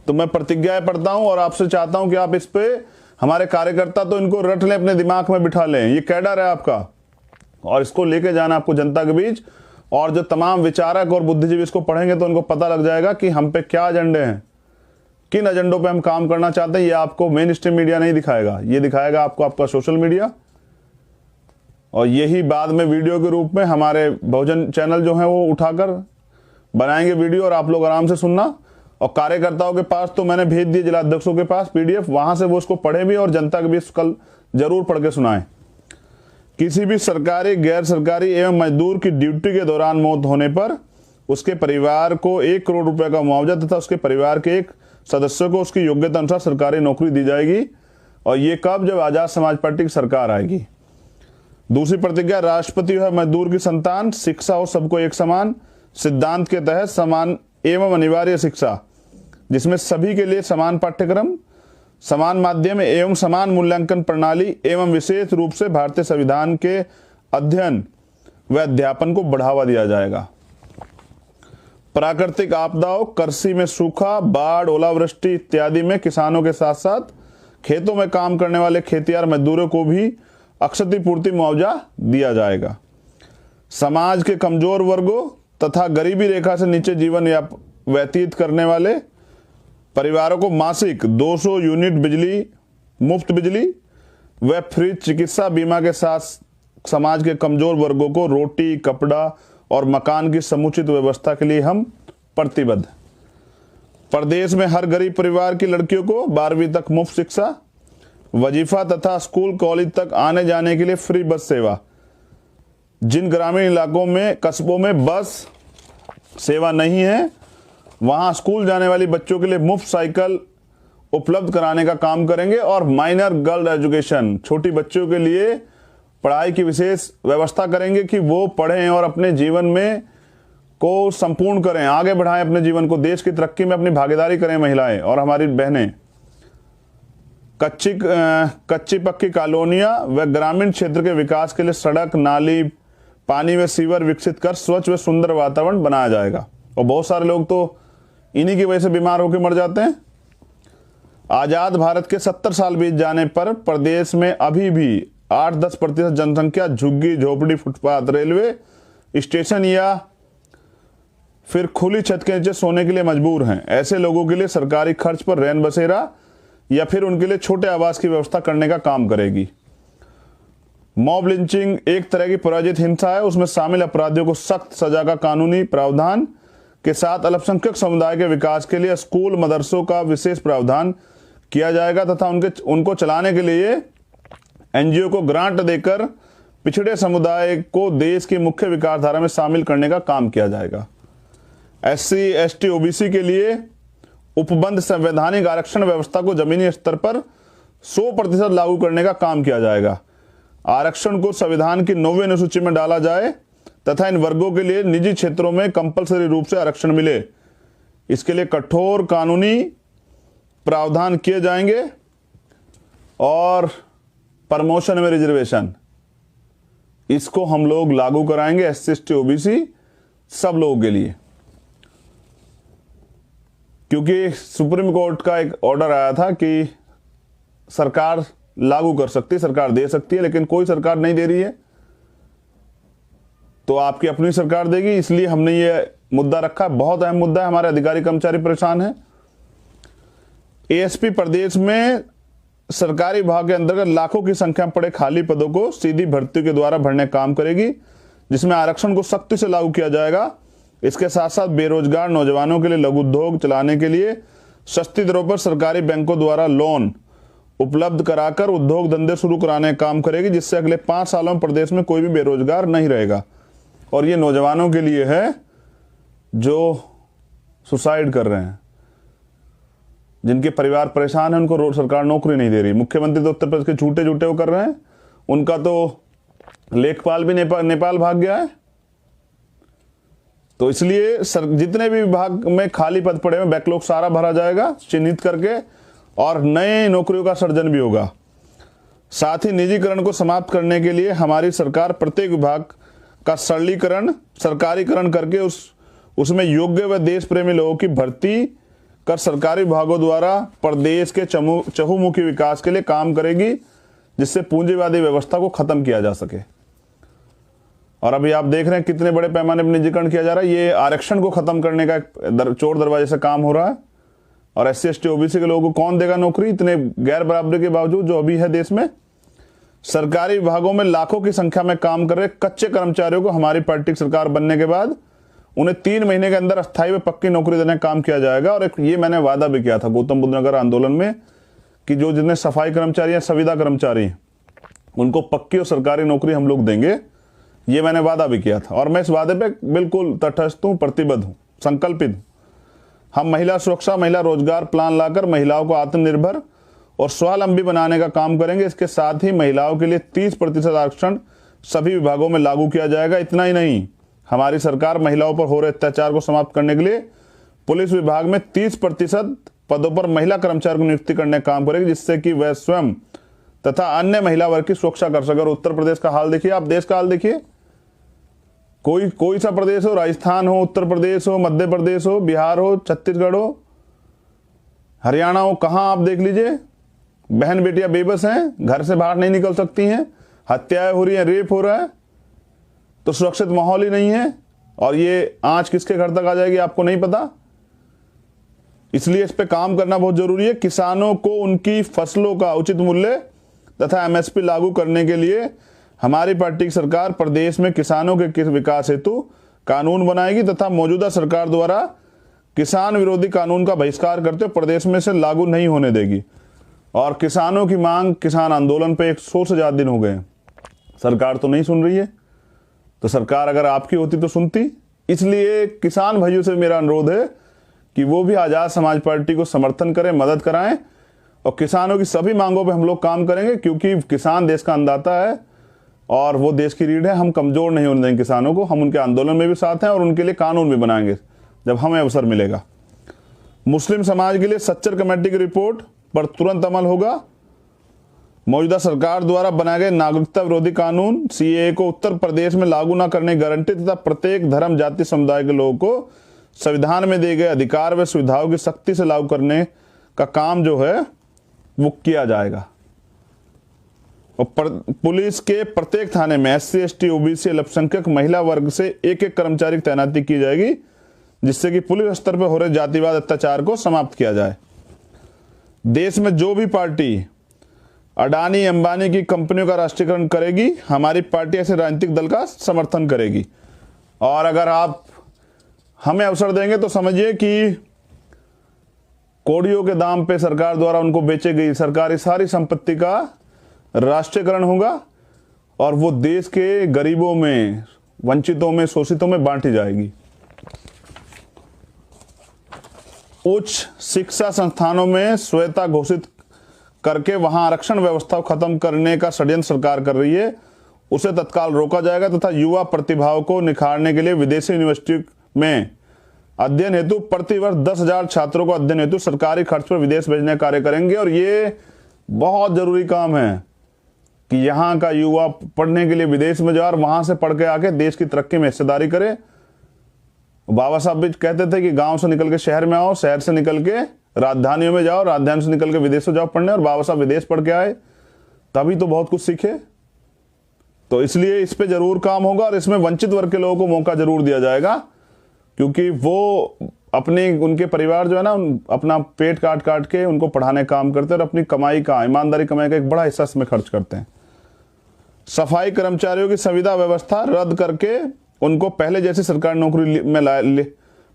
तो मैं प्रतिज्ञाएं पढ़ता हूं और आपसे चाहता हूं कि आप इस पे, हमारे कार्यकर्ता तो इनको रट लें, अपने दिमाग में बिठा लें। ये कैडर है आपका और इसको लेके जाना आपको जनता के बीच। और जो तमाम विचारक और बुद्धिजीवी इसको पढ़ेंगे तो उनको पता लग जाएगा कि हम पे क्या एजेंडे हैं, किन एजेंडों पे हम काम करना चाहते हैं। ये आपको मेन स्ट्रीम मीडिया नहीं दिखाएगा, ये दिखाएगा आपको आपका सोशल मीडिया। और यही बाद में वीडियो के रूप में हमारे बहुजन चैनल जो है वो उठाकर बनाएंगे वीडियो, और आप लोग आराम से सुनना। और कार्यकर्ताओं के पास तो मैंने भेज दिए, जिला अध्यक्षों के पास PDF, वहां से वो उसको पढ़े भी और जनता के बीच कल जरूर पढ़ के सुनाएं। किसी भी सरकारी, गैर सरकारी एवं मजदूर की ड्यूटी के दौरान मौत होने पर उसके परिवार को 1 करोड़ रुपए का मुआवजा तथा उसके परिवार के एक सदस्य को उसकी योग्यता अनुसार सरकारी नौकरी दी जाएगी। और ये कब? जब आजाद समाज पार्टी की सरकार आएगी। दूसरी प्रतिज्ञा, राष्ट्रपति है मजदूर की संतान, शिक्षा हो सबको एक समान सिद्धांत के तहत समान एवं अनिवार्य शिक्षा, जिसमें सभी के लिए समान पाठ्यक्रम, समान माध्यम एवं समान मूल्यांकन प्रणाली एवं विशेष रूप से भारतीय संविधान के अध्ययन व अध्यापन को बढ़ावा दिया जाएगा। प्राकृतिक आपदाओं, कृषि में सूखा, बाढ़, ओलावृष्टि इत्यादि में किसानों के साथ साथ खेतों में काम करने वाले खेतिहर मजदूरों को भी क्षतिपूर्ति मुआवजा दिया जाएगा। समाज के कमजोर वर्गों तथा गरीबी रेखा से नीचे जीवन व्यतीत करने वाले परिवारों को मासिक 200 यूनिट बिजली, मुफ्त बिजली व फ्री चिकित्सा बीमा के साथ समाज के कमजोर वर्गों को रोटी, कपड़ा और मकान की समुचित व्यवस्था के लिए हम प्रतिबद्ध। प्रदेश में हर गरीब परिवार की लड़कियों को 12वीं तक मुफ्त शिक्षा, वजीफा तथा स्कूल कॉलेज तक आने जाने के लिए फ्री बस सेवा। जिन ग्रामीण इलाकों में, कस्बों में बस सेवा नहीं है, वहां स्कूल जाने वाली बच्चों के लिए मुफ्त साइकिल उपलब्ध कराने का काम करेंगे। और माइनर गर्ल एजुकेशन, छोटी बच्चों के लिए पढ़ाई की विशेष व्यवस्था करेंगे कि वो पढ़ें और अपने जीवन में को संपूर्ण करें, आगे बढ़ाएं अपने जीवन को, देश की तरक्की में अपनी भागीदारी करें महिलाएं और हमारी बहनें। कच्ची पक्की कॉलोनियां व ग्रामीण क्षेत्र के विकास के लिए सड़क, नाली, पानी व सीवर विकसित कर स्वच्छ व सुंदर वातावरण बनाया जाएगा। और बहुत सारे लोग तो इन्हीं की वजह से बीमार होकर मर जाते हैं। आजाद भारत के 70 साल बीत जाने पर प्रदेश में अभी भी 8-10% जनसंख्या झुग्गी झोपड़ी, फुटपाथ, रेलवे स्टेशन या फिर खुली छत के नीचे सोने के लिए मजबूर हैं। ऐसे लोगों के लिए सरकारी खर्च पर रैन बसेरा या फिर उनके लिए छोटे आवास की व्यवस्था करने का काम करेगी। मॉब लिंचिंग एक तरह की पराजित हिंसा है, उसमें शामिल अपराधियों को सख्त सजा का कानूनी प्रावधान के साथ अल्पसंख्यक समुदाय के विकास के लिए स्कूल, मदरसों का विशेष प्रावधान किया जाएगा तथा उनको चलाने के लिए NGO को ग्रांट देकर पिछड़े समुदाय को देश की मुख्य विकास धारा में शामिल करने का काम किया जाएगा। SC, ST, OBC के लिए उपबंध संवैधानिक आरक्षण व्यवस्था को जमीनी स्तर पर 100% लागू करने का काम किया जाएगा। आरक्षण को संविधान की 9वीं अनुसूची में डाला जाए तथा इन वर्गों के लिए निजी क्षेत्रों में कंपलसरी रूप से आरक्षण मिले, इसके लिए कठोर कानूनी प्रावधान किए जाएंगे। और प्रमोशन में रिजर्वेशन, इसको हम लोग लागू कराएंगे SC, ST, OBC सब लोगों के लिए, क्योंकि सुप्रीम कोर्ट का एक ऑर्डर आया था कि सरकार लागू कर सकती है, सरकार दे सकती है, लेकिन कोई सरकार नहीं दे रही है, तो आपकी अपनी सरकार देगी। इसलिए हमने ये मुद्दा रखा, बहुत अहम मुद्दा है, हमारे अधिकारी कर्मचारी परेशान हैं। ASP प्रदेश में सरकारी विभाग के अंतर्गत लाखों की संख्या में पड़े खाली पदों को सीधी भर्ती के द्वारा भरने का काम करेगी, जिसमें आरक्षण को सख्ती से लागू किया जाएगा। इसके साथ साथ बेरोजगार नौजवानों के लिए लघु उद्योग चलाने के लिए सस्ती दरों पर सरकारी बैंकों द्वारा लोन उपलब्ध कराकर उद्योग धंधे शुरू कराने का काम करेगी, जिससे अगले 5 सालों में प्रदेश में कोई भी बेरोजगार नहीं रहेगा। और ये नौजवानों के लिए है जो सुसाइड कर रहे हैं, जिनके परिवार परेशान है, उनको सरकार नौकरी नहीं दे रही। मुख्यमंत्री तो उत्तर प्रदेश के झूठे झूठे वो कर रहे हैं, उनका तो लेखपाल भी नेपाल भाग गया है। तो इसलिए जितने भी विभाग में खाली पद पड़े हैं बैकलॉग सारा भरा जाएगा चिन्हित करके, और नए नौकरियों का सृजन भी होगा। साथ ही निजीकरण को समाप्त करने के लिए हमारी सरकार प्रत्येक विभाग का सरलीकरण, सरकारीकरण करके उसमें योग्य व देश प्रेमी लोगों की भर्ती कर सरकारी विभागों द्वारा प्रदेश के चहुमुखी विकास के लिए काम करेगी, जिससे पूंजीवादी व्यवस्था को खत्म किया जा सके। और अभी आप देख रहे हैं कितने बड़े पैमाने पर निजीकरण किया जा रहा है। ये आरक्षण को खत्म करने का चोर दरवाजे से काम हो रहा है। और SC ST OBC के लोगों को कौन देगा नौकरी इतने गैर बराबरी के बावजूद जो अभी है देश में। सरकारी विभागों में लाखों की संख्या में काम कर रहे कच्चे कर्मचारियों को हमारी पार्टी की सरकार बनने के बाद उन्हें 3 महीने के अंदर अस्थायी व पक्की नौकरी देने का काम किया जाएगा। और ये मैंने वादा भी किया था गौतम बुद्ध नगर आंदोलन में कि जो जितने सफाई कर्मचारी हैं, संविदा कर्मचारी, उनको पक्की और सरकारी नौकरी हम लोग देंगे। ये मैंने वादा भी किया था और मैं इस वादे पे बिल्कुल तटस्थ हूँ, प्रतिबद्ध हूँ, संकल्पित हूँ। हम महिला सुरक्षा, महिला रोजगार प्लान लाकर महिलाओं को आत्मनिर्भर और स्वावलंबी बनाने का काम करेंगे। इसके साथ ही महिलाओं के लिए 30% आरक्षण सभी विभागों में लागू किया जाएगा। इतना ही नहीं, हमारी सरकार महिलाओं पर हो रहे अत्याचार को समाप्त करने के लिए पुलिस विभाग में 30% पदों पर महिला कर्मचारी को नियुक्ति करने का काम करेगी, जिससे कि वह स्वयं तथा अन्य महिला वर्ग की सुरक्षा कर सके। और उत्तर प्रदेश का हाल देखिए, आप देश का हाल देखिए, कोई सा प्रदेश हो, राजस्थान हो, उत्तर प्रदेश हो, मध्य प्रदेश हो, बिहार हो, छत्तीसगढ़ हो, हरियाणा हो, कहां आप देख लीजिए, बहन बेटियां बेबस हैं, घर से बाहर नहीं निकल सकती हैं, हत्याएं हो रही हैं, रेप हो रहा है, तो सुरक्षित माहौल ही नहीं है। और ये आंच किसके घर तक आ जाएगी आपको नहीं पता। इसलिए इस पे काम करना बहुत जरूरी है। किसानों को उनकी फसलों का उचित मूल्य तथा MSP लागू करने के लिए हमारी पार्टी की सरकार प्रदेश में किसानों के विकास हेतु कानून बनाएगी तथा मौजूदा सरकार द्वारा किसान विरोधी कानून का बहिष्कार करते हुए प्रदेश में से लागू नहीं होने देगी। और किसानों की मांग, किसान आंदोलन पे 100 से ज्यादा दिन हो गए, सरकार तो नहीं सुन रही है। तो सरकार अगर आपकी होती तो सुनती। इसलिए किसान भाइयों से मेरा अनुरोध है कि वो भी आजाद समाज पार्टी को समर्थन करें, मदद कराएं और किसानों की सभी मांगों पे हम लोग काम करेंगे, क्योंकि किसान देश का अन्नदाता है और वो देश की रीढ़ है। हम कमजोर नहीं होने देंगे किसानों को। हम उनके आंदोलन में भी साथ हैं और उनके लिए कानून भी बनाएंगे जब हमें अवसर मिलेगा। मुस्लिम समाज के लिए सच्चर कमेटी की रिपोर्ट पर तुरंत अमल होगा। मौजूदा सरकार द्वारा बनाए गए नागरिकता विरोधी कानून CAA को उत्तर प्रदेश में लागू न करने की गारंटी तथा प्रत्येक धर्म, जाति, समुदाय के लोगों को संविधान में दिए गए अधिकार व सुविधाओं की सख्ती से लागू करने का काम जो है वो किया जाएगा। और पुलिस के प्रत्येक थाने में SC ST OBC अल्पसंख्यक महिला वर्ग से एक कर्मचारी की तैनाती की जाएगी, जिससे कि पुलिस स्तर पर हो रहे जातिवाद अत्याचार को समाप्त किया जाए। देश में जो भी पार्टी अडानी अंबानी की कंपनियों का राष्ट्रीयकरण करेगी, हमारी पार्टी ऐसे राजनीतिक दल का समर्थन करेगी। और अगर आप हमें अवसर देंगे तो समझिए कि कौड़ियों के दाम पे सरकार द्वारा उनको बेची गई सरकारी सारी संपत्ति का राष्ट्रीयकरण होगा और वो देश के गरीबों में, वंचितों में, शोषितों में बांटी जाएगी। उच्च शिक्षा संस्थानों में स्वायत्तता घोषित करके वहां आरक्षण व्यवस्था को खत्म करने का षड्यंत्र सरकार कर रही है, उसे तत्काल रोका जाएगा तथा युवा प्रतिभाओं को निखारने के लिए विदेशी यूनिवर्सिटी में अध्ययन हेतु प्रतिवर्ष 10,000 छात्रों को अध्ययन हेतु सरकारी खर्च पर विदेश भेजने का कार्य करेंगे। और ये बहुत जरूरी काम है कि यहाँ का युवा पढ़ने के लिए विदेश में जाए और वहां से पढ़ के आके देश की तरक्की में हिस्सेदारी करे। बाबा साहब भी कहते थे कि गांव से निकल के शहर में आओ, शहर से निकल के राजधानियों में जाओ, राजधानी से निकल के विदेश में जाओ पढ़ने। और बाबा साहब विदेश पढ़ के आए, तभी तो बहुत कुछ सीखे। तो इसलिए इस पे जरूर काम होगा और इसमें वंचित वर्ग के लोगों को मौका जरूर दिया जाएगा, क्योंकि वो अपने, उनके परिवार जो है ना, अपना पेट काट काट के उनको पढ़ाने का काम करते हैं और अपनी कमाई का, ईमानदारी कमाई का एक बड़ा हिस्सा इसमें खर्च करते हैं। सफाई कर्मचारियों की संविदा व्यवस्था रद्द करके उनको पहले जैसी सरकारी नौकरी में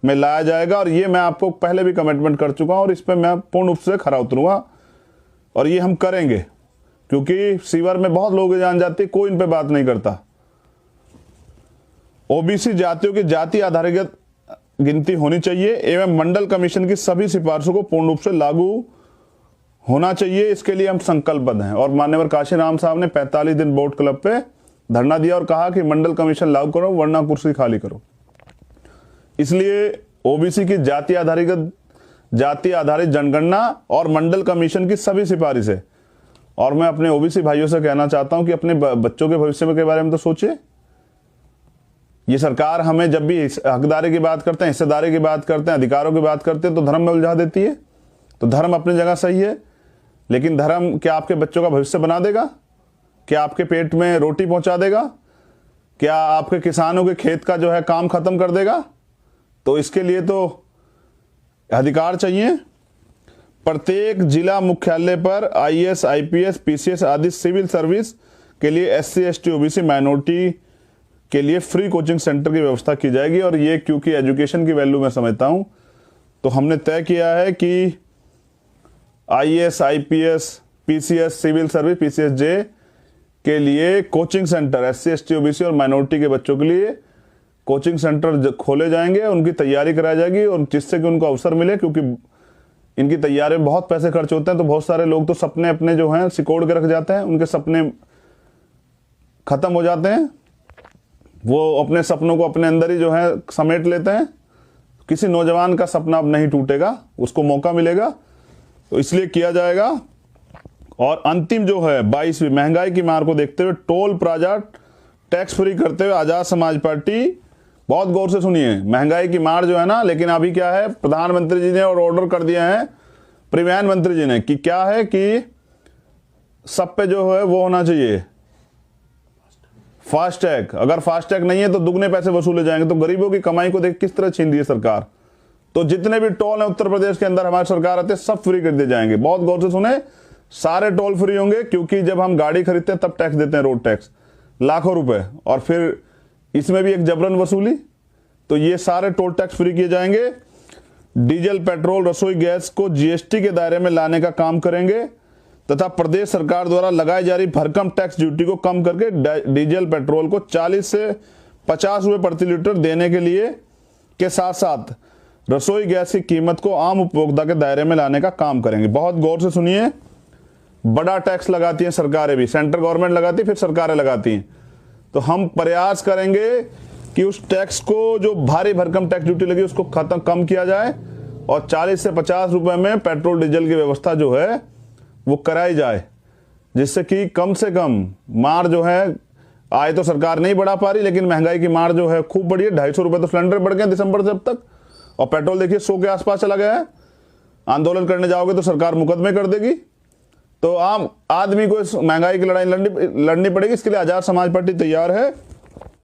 लाया जाएगा। और ये मैं आपको पहले भी कमिटमेंट कर चुका हूं और इस पर मैं पूर्ण रूप से खरा उतरूंगा और ये हम करेंगे, क्योंकि सीवर में बहुत लोग जान जाते, कोई इन पे बात नहीं करता। OBC जातियों की जाति आधारित गिनती होनी चाहिए एवं मंडल कमीशन की सभी सिफारिशों को पूर्ण रूप से लागू होना चाहिए। इसके लिए हम संकल्पबद्ध हैं। और मान्यवर काशीराम साहब ने 45 दिन बोट क्लब पे धरना दिया और कहा कि मंडल कमीशन लागू करो वरना कुर्सी खाली करो। इसलिए OBC की जाति आधारित जनगणना और मंडल कमीशन की सभी सिफारिशें, और मैं अपने OBC भाइयों से कहना चाहता हूं कि अपने बच्चों के भविष्य के बारे में तो सोचिए ये सरकार हमें जब भी हकदारी की बात करते हैं, हिस्सेदारी की बात करते हैं, अधिकारों की बात करते हैं तो धर्म में उलझा देती है। तो धर्म अपनी जगह सही है, लेकिन धर्म क्या आपके बच्चों का भविष्य बना देगा? क्या आपके पेट में रोटी पहुंचा देगा? क्या आपके किसानों के खेत का जो है काम खत्म कर देगा? तो इसके लिए तो अधिकार चाहिए। प्रत्येक जिला मुख्यालय पर आईएएस, आईपीएस, पीसीएस आदि सिविल सर्विस के लिए एससी, एसटी, ओबीसी, माइनॉरिटी के लिए फ्री कोचिंग सेंटर की व्यवस्था की जाएगी। और ये क्योंकि एजुकेशन की वैल्यू मैं समझता हूं, तो हमने तय किया है कि IAS, IPS, PCS, civil service, PCS J के लिए coaching centre, SC, ST, OBC और माइनॉरिटी के बच्चों के लिए कोचिंग सेंटर खोले जाएंगे, उनकी तैयारी कराई जाएगी और जिससे कि उनको अवसर मिले। क्योंकि इनकी तैयारी में बहुत पैसे खर्च होते हैं, तो बहुत सारे लोग तो सपने अपने जो हैं सिकोड़ के रख जाते हैं, उनके सपने खत्म हो जाते हैं, वो अपने सपनों को अपने अंदर ही जो है समेट लेते हैं। किसी नौजवान का सपना अब नहीं टूटेगा, उसको मौका मिलेगा, तो इसलिए किया जाएगा। और अंतिम जो है 22वीं महंगाई की मार को देखते हुए टोल प्लाजा टैक्स फ्री करते हुए आजाद समाज पार्टी, बहुत गौर से सुनिए, महंगाई की मार जो है ना, लेकिन अभी क्या है, प्रधानमंत्री जी ने और ऑर्डर कर दिया है परिवहन मंत्री जी ने कि क्या है कि सब पे जो है वो होना चाहिए फास्टैग। अगर फास्टैग नहीं है तो दुगने पैसे वसूले जाएंगे। तो गरीबों की कमाई को देख किस तरह छीन रही है सरकार। तो जितने भी टोल है उत्तर प्रदेश के अंदर हमारी सरकार आते सब फ्री कर दिए जाएंगे। बहुत गौर से सुने, सारे टोल फ्री होंगे, क्योंकि जब हम गाड़ी खरीदते हैं तब टैक्स देते हैं, रोड टैक्स लाखों रुपए, और फिर इसमें भी एक जबरन वसूली। तो ये सारे टोल टैक्स फ्री किए जाएंगे। डीजल, पेट्रोल, रसोई गैस को जीएसटी के दायरे में लाने का काम करेंगे तथा प्रदेश सरकार द्वारा लगाई जा रही भरकम टैक्स ड्यूटी को कम करके डीजल, पेट्रोल को 40 से 50 रुपए प्रति लीटर देने के लिए के साथ साथ रसोई गैस की कीमत को आम उपभोक्ता के दायरे में लाने का काम करेंगे। बहुत गौर से सुनिए, बड़ा टैक्स लगाती हैं सरकारें भी, सेंट्रल गवर्नमेंट लगाती है फिर सरकारें लगाती हैं। तो हम प्रयास करेंगे कि उस टैक्स को, जो भारी भरकम टैक्स ड्यूटी लगी, उसको कम किया जाए और 40 से 50 रुपए में पेट्रोल डीजल की व्यवस्था जो है वो कराई जाए, जिससे कि कम से कम मार जो है, आय तो सरकार नहीं बढ़ा पा रही, लेकिन महंगाई की मार जो है खूब बढ़ी है। 250 रुपए तो सिलेंडर बढ़ गए दिसंबर से अब तक, और पेट्रोल देखिए 100 के आसपास चला गया है। आंदोलन करने जाओगे तो सरकार मुकदमे कर देगी। तो आम आदमी को इस महंगाई की लड़ाई लड़नी पड़ेगी। इसके लिए आजाद समाज पार्टी तैयार है।